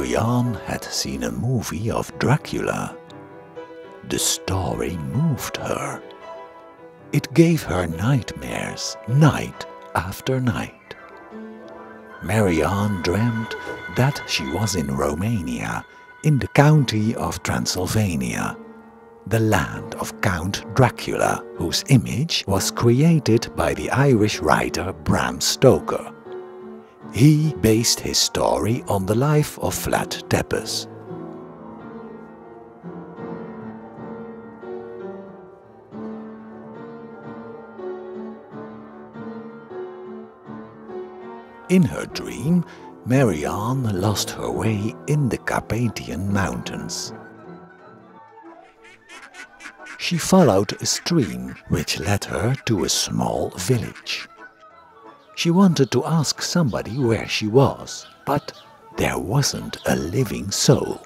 Marianne had seen a movie of Dracula. The story moved her. It gave her nightmares night after night. Marianne dreamt that she was in Romania, in the county of Transylvania, the land of Count Dracula, whose image was created by the Irish writer Bram Stoker. He based his story on the life of Vlad Tepes. In her dream, Marianne lost her way in the Carpathian Mountains. She followed a stream which led her to a small village. She wanted to ask somebody where she was, but there wasn't a living soul.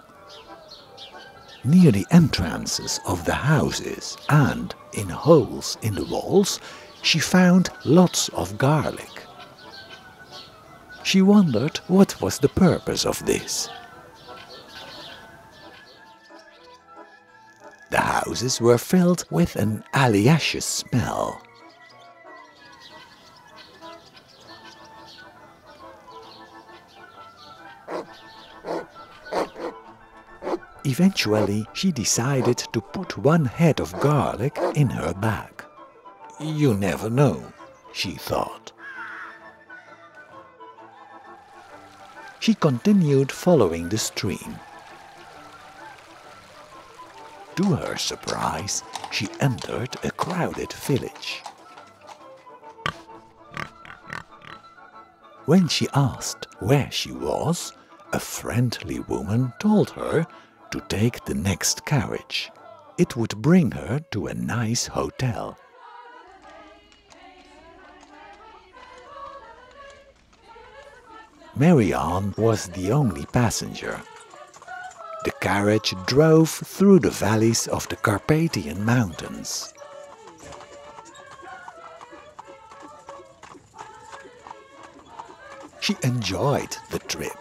Near the entrances of the houses and in holes in the walls, she found lots of garlic. She wondered what was the purpose of this. The houses were filled with an alliaceous smell. Eventually, she decided to put one head of garlic in her bag. You never know, she thought. She continued following the stream. To her surprise, she entered a crowded village. When she asked where she was, a friendly woman told her to take the next carriage. It would bring her to a nice hotel. Marianne was the only passenger. The carriage drove through the valleys of the Carpathian Mountains. She enjoyed the trip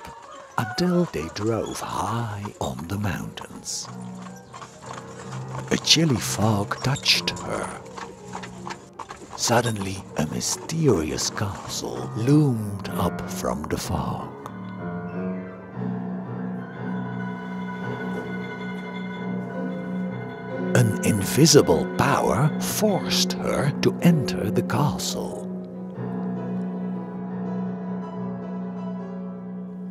until they drove high on the mountains. A chilly fog touched her. Suddenly, a mysterious castle loomed up from the fog. An invisible power forced her to enter the castle.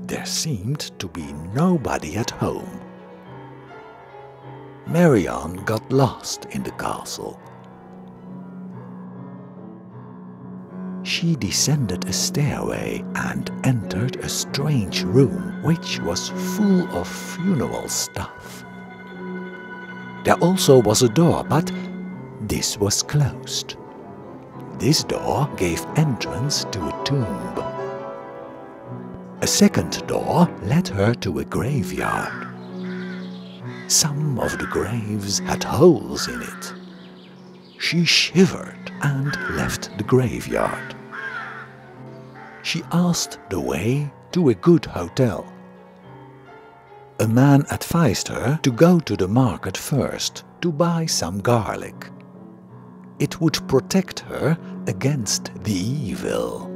There seemed to be nobody at home. Marianne got lost in the castle. She descended a stairway and entered a strange room which was full of funeral stuff. There also was a door, but this was closed. This door gave entrance to a tomb. A second door led her to a graveyard. Some of the graves had holes in it. She shivered and left the graveyard. She asked the way to a good hotel. A man advised her to go to the market first to buy some garlic. It would protect her against the evil.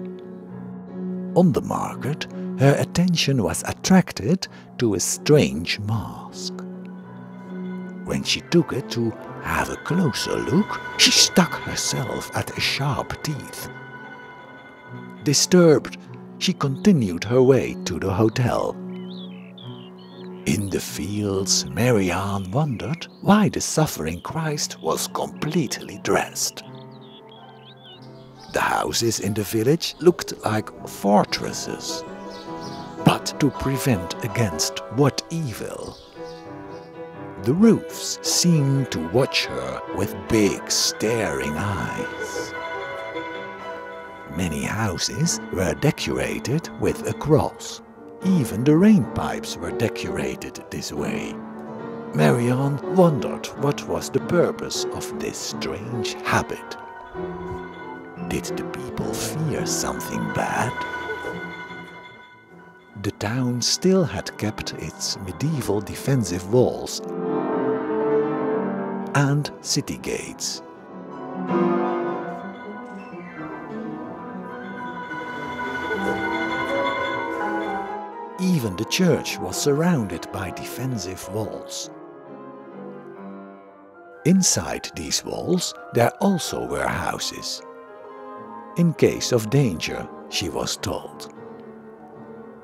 On the market, her attention was attracted to a strange mask. When she took it to have a closer look, she stuck herself at a sharp teeth. Disturbed, she continued her way to the hotel. In the fields, Marianne wondered why the suffering Christ was completely dressed. The houses in the village looked like fortresses. But to prevent against what evil? The roofs seemed to watch her with big staring eyes. Many houses were decorated with a cross. Even the rain pipes were decorated this way. Marianne wondered what was the purpose of this strange habit. Did the people fear something bad? the town still had kept its medieval defensive walls and city gates. Even the church was surrounded by defensive walls. Inside these walls there also were houses. In case of danger, she was told.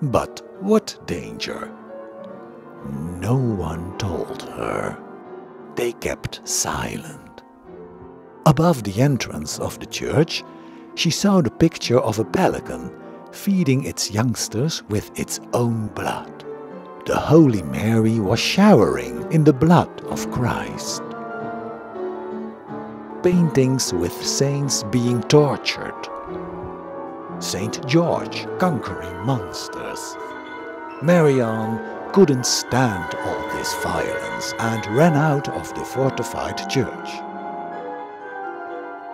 But what danger? No one told her. They kept silent. Above the entrance of the church, she saw the picture of a pelican feeding its youngsters with its own blood. The Holy Mary was showering in the blood of Christ. Paintings with saints being tortured. Saint George conquering monsters. Marianne couldn't stand all this violence and ran out of the fortified church.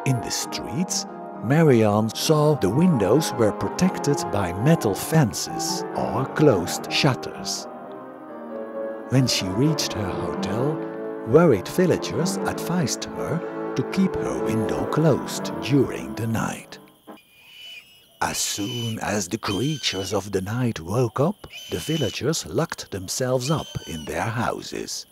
In the streets, Marianne saw the windows were protected by metal fences or closed shutters. When she reached her hotel, worried villagers advised her to keep her window closed during the night. As soon as the creatures of the night woke up, the villagers locked themselves up in their houses.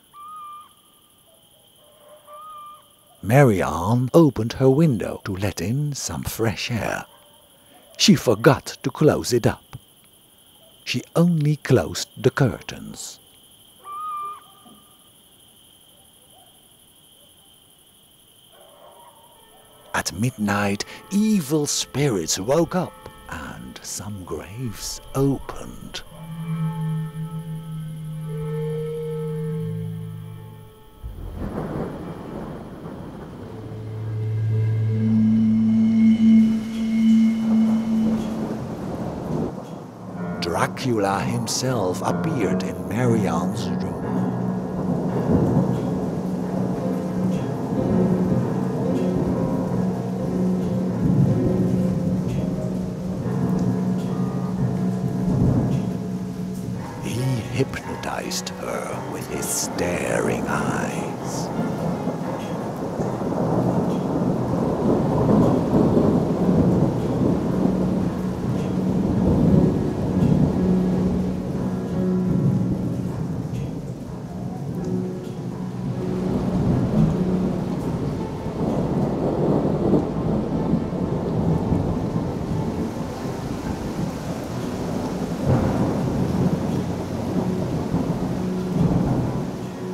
Marianne opened her window to let in some fresh air. She forgot to close it up. She only closed the curtains. At midnight, evil spirits woke up and some graves opened. Dracula himself appeared in Marianne's room. He hypnotized her with his staring eyes.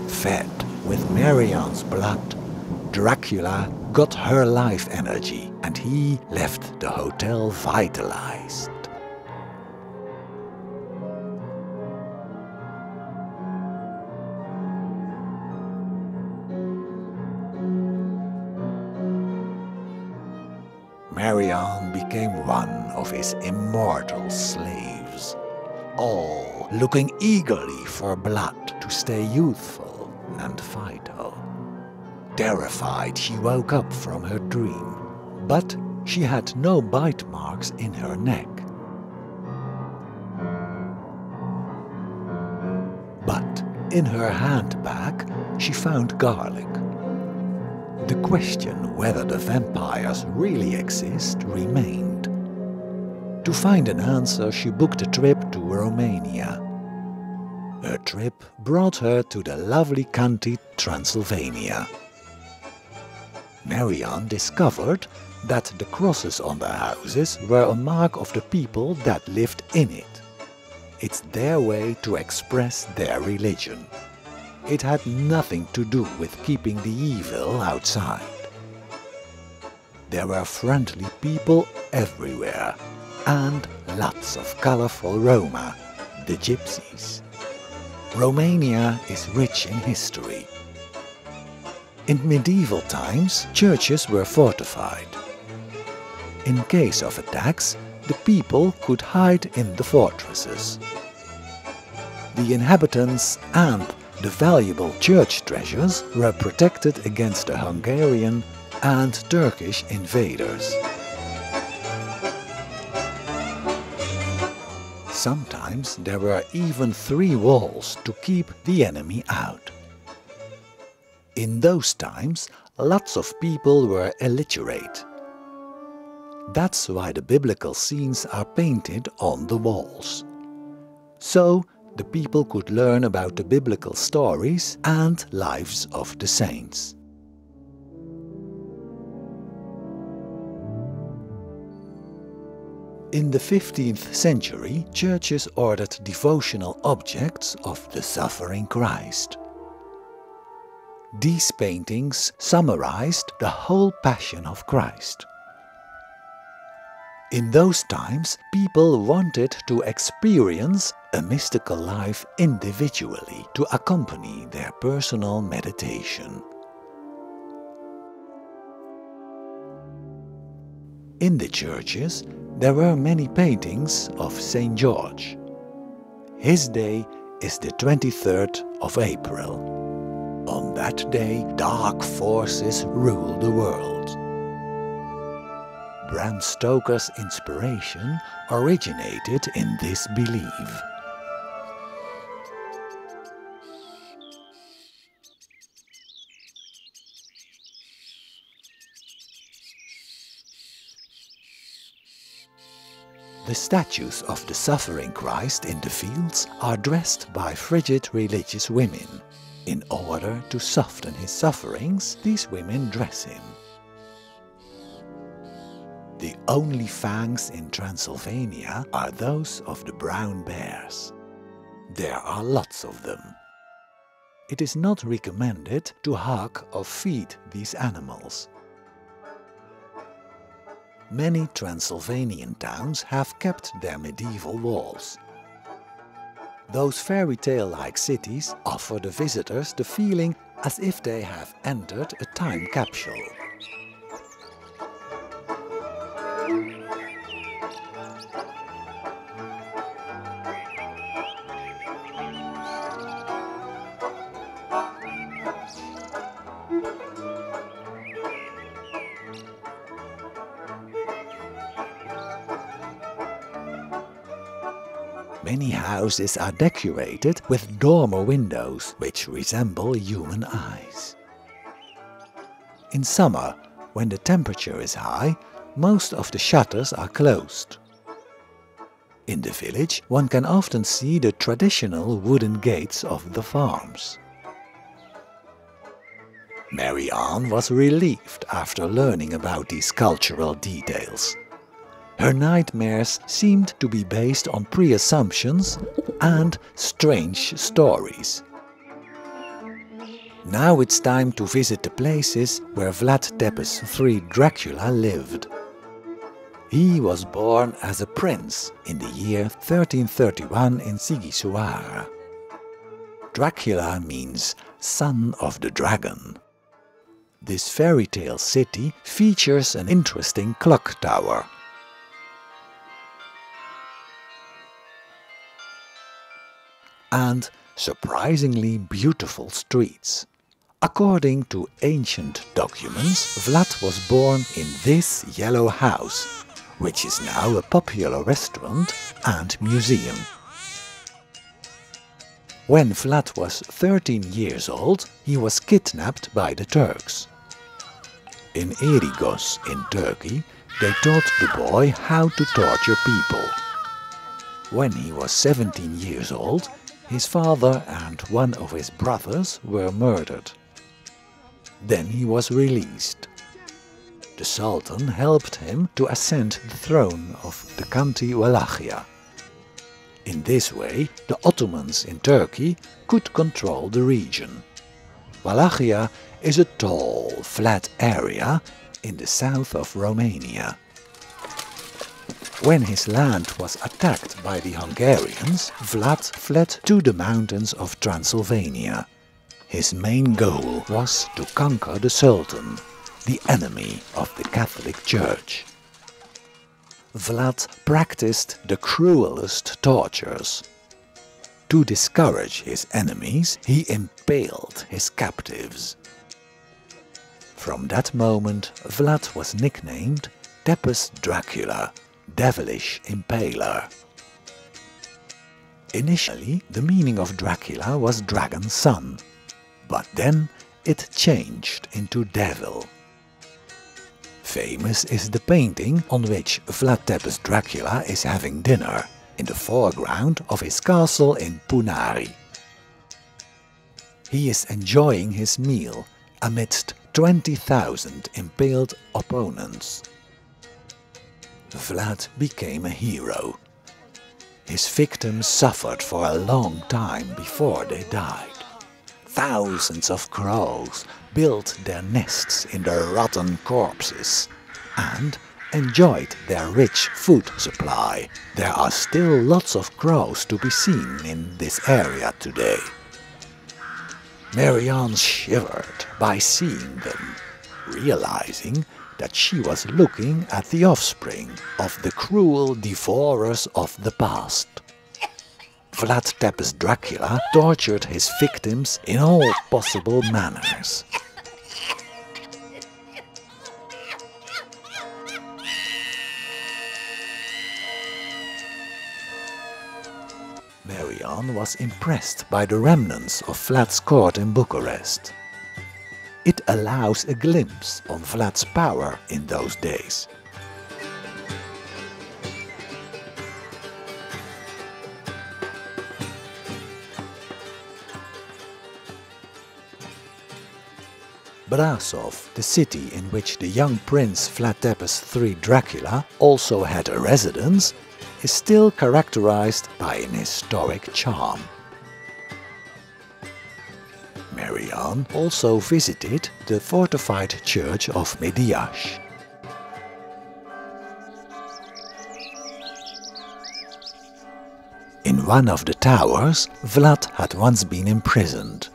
Fed with Marianne's blood, Dracula got her life energy and he left the hotel vitalized. Marianne became one of his immortal slaves, all looking eagerly for blood to stay youthful and vital. Terrified, she woke up from her dream, but she had no bite marks in her neck. But in her handbag, she found garlic. The question whether the vampires really exist remained. To find an answer, she booked a trip to Romania. Her trip brought her to the lovely country Transylvania. Marianne discovered that the crosses on the houses were a mark of the people that lived in it. It's their way to express their religion. It had nothing to do with keeping the evil outside. There were friendly people everywhere, and lots of colorful Roma, the gypsies. Romania is rich in history. In medieval times, churches were fortified. In case of attacks, the people could hide in the fortresses. The inhabitants and the valuable church treasures were protected against the Hungarian and Turkish invaders. Sometimes there were even 3 walls to keep the enemy out. In those times, lots of people were illiterate. That's why the biblical scenes are painted on the walls. So the people could learn about the biblical stories and lives of the saints. In the 15th century, churches ordered devotional objects of the suffering Christ. These paintings summarized the whole passion of Christ. In those times, people wanted to experience a mystical life individually to accompany their personal meditation. In the churches, there were many paintings of St. George. His day is the 23rd of April. On that day, dark forces rule the world. Bram Stoker's inspiration originated in this belief. The statues of the suffering Christ in the fields are dressed by frigid religious women. In order to soften his sufferings, these women dress him. The only fangs in Transylvania are those of the brown bears. There are lots of them. It is not recommended to hug or feed these animals. Many Transylvanian towns have kept their medieval walls. Those fairy tale-like cities offer the visitors the feeling as if they have entered a time capsule. Many houses are decorated with dormer windows which resemble human eyes. In summer, when the temperature is high, most of the shutters are closed. In the village, one can often see the traditional wooden gates of the farms. Mary-Anne was relieved after learning about these cultural details. Her nightmares seemed to be based on pre-assumptions and strange stories. Now it's time to visit the places where Vlad Tepes III Dracula lived. He was born as a prince in the year 1331 in Sighisoara. Dracula means son of the dragon. This fairy tale city features an interesting clock tower. And surprisingly beautiful streets. According to ancient documents, Vlad was born in this yellow house, which is now a popular restaurant and museum. When Vlad was 13 years old, he was kidnapped by the Turks. In Erigos in Turkey, they taught the boy how to torture people. When he was 17 years old, his father and one of his brothers were murdered. Then he was released. The Sultan helped him to ascend the throne of the country Wallachia. In this way, the Ottomans in Turkey could control the region. Wallachia is a tall, flat area in the south of Romania. When his land was attacked by the Hungarians, Vlad fled to the mountains of Transylvania. His main goal was to conquer the Sultan, the enemy of the Catholic Church. Vlad practiced the cruelest tortures. To discourage his enemies, he impaled his captives. From that moment, Vlad was nicknamed Tepes Dracula, devilish impaler. Initially, the meaning of Dracula was dragon's son, but then it changed into devil. Famous is the painting on which Vlad Tepes' Dracula is having dinner in the foreground of his castle in Punari. He is enjoying his meal amidst 20,000 impaled opponents. Vlad became a hero. His victims suffered for a long time before they died. Thousands of crows built their nests in the rotten corpses and enjoyed their rich food supply. There are still lots of crows to be seen in this area today. Marianne shivered by seeing them, realizing that she was looking at the offspring of the cruel devourers of the past. Vlad Tepes' Dracula tortured his victims in all possible manners. Marianne was impressed by the remnants of Vlad's court in Bucharest. It allows a glimpse on Vlad's power in those days. Brasov, the city in which the young prince Vlad Tepes III Dracula also had a residence, is still characterized by an historic charm. Marianne also visited the fortified church of Mediaș. In one of the towers, Vlad had once been imprisoned.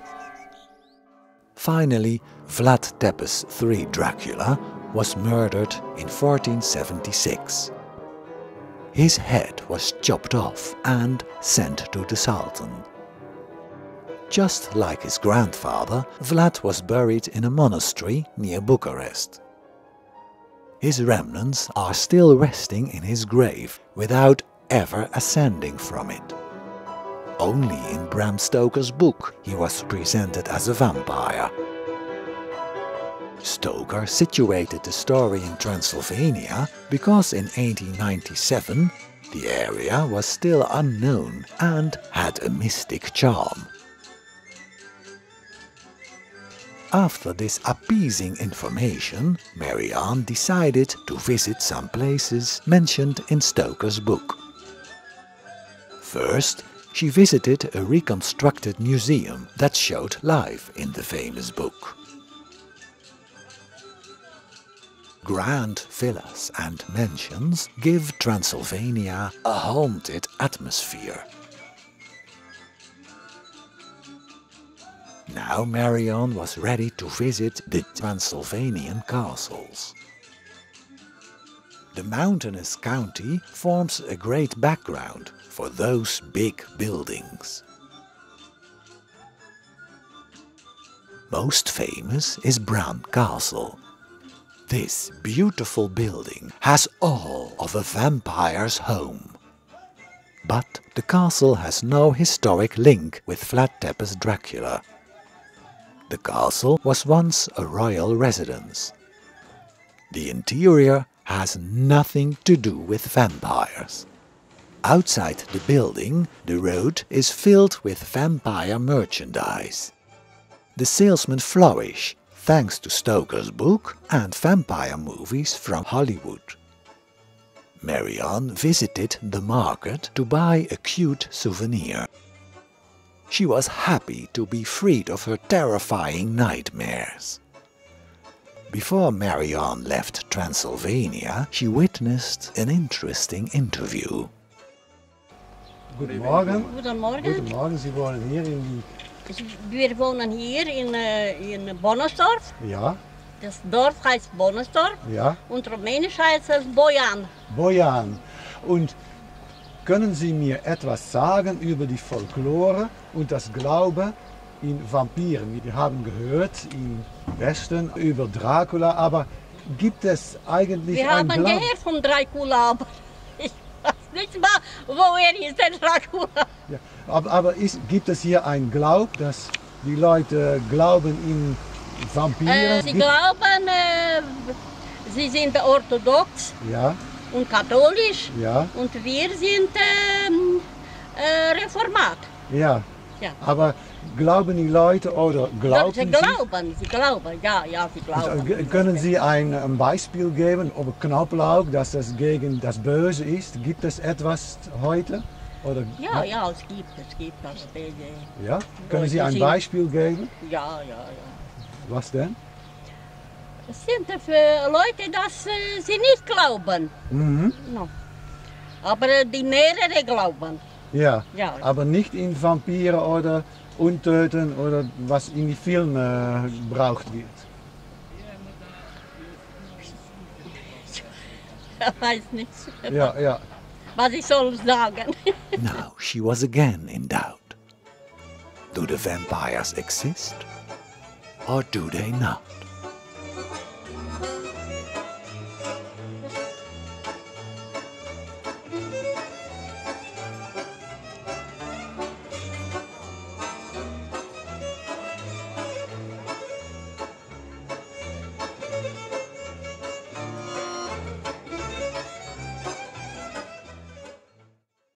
Finally, Vlad Tepes III Dracula was murdered in 1476. His head was chopped off and sent to the Sultan. Just like his grandfather, Vlad was buried in a monastery near Bucharest. His remnants are still resting in his grave without ever ascending from it. Only in Bram Stoker's book he was presented as a vampire. Stoker situated the story in Transylvania because in 1897 the area was still unknown and had a mystic charm. After this appeasing information, Marianne decided to visit some places mentioned in Stoker's book. First, she visited a reconstructed museum that showed life in the famous book. Grand villas and mansions give Transylvania a haunted atmosphere. Now Marianne was ready to visit the Transylvanian castles. The mountainous county forms a great background for those big buildings. Most famous is Bram Castle. This beautiful building has all of a vampire's home. But the castle has no historic link with Vlad Tepes' Dracula. The castle was once a royal residence. The interior has nothing to do with vampires. Outside the building, the road is filled with vampire merchandise. The salesmen flourish thanks to Stoker's book and vampire movies from Hollywood. Marianne visited the market to buy a cute souvenir. She was happy to be freed of her terrifying nightmares. Before Marianne left Transylvania, she witnessed an interesting interview. Guten Morgen. Guten Morgen. Guten Morgen, Sie wohnen hier in die... Wir wohnen hier in Bonnesdorf. Ja, Das Dorf heißt Bonnesdorf ja. und rumänisch heißt es Bojan. Bojan. Und können Sie mir etwas sagen über die Folklore und das Glaube in Vampiren? Wir haben gehört im Westen über Dracula, aber gibt es eigentlich Wir ein haben Glauben? gehört von Dracula, aber ich weiß nicht mal, woher ist der Dracula. Ja. Aber gibt es hier einen Glaub, dass die Leute glauben in Vampiren? Sie glauben, sie sind orthodox Ja, und katholisch ja, und wir sind reformat. ja. Ja. Aber glauben die Leute oder glauben Sie glauben, ja, sie glauben. Können Sie ein Beispiel geben über Knoblauch, dass das gegen das Böse ist? Gibt es etwas heute? Oder, Ja, es gibt also diese. Ja? Können Sie Leute ein sind- Beispiel geben? Ja. Was denn? Es sind für Leute, dass sie nicht glauben. Mhm. No. Aber die mehrere glauben. Ja. Ja. Aber nicht in Vampire oder Untöten oder was in die Filme gebraucht wird. Ich weiß nicht, Ja. was ich soll sagen. Now she was again in doubt. Do the vampires exist? Or do they not?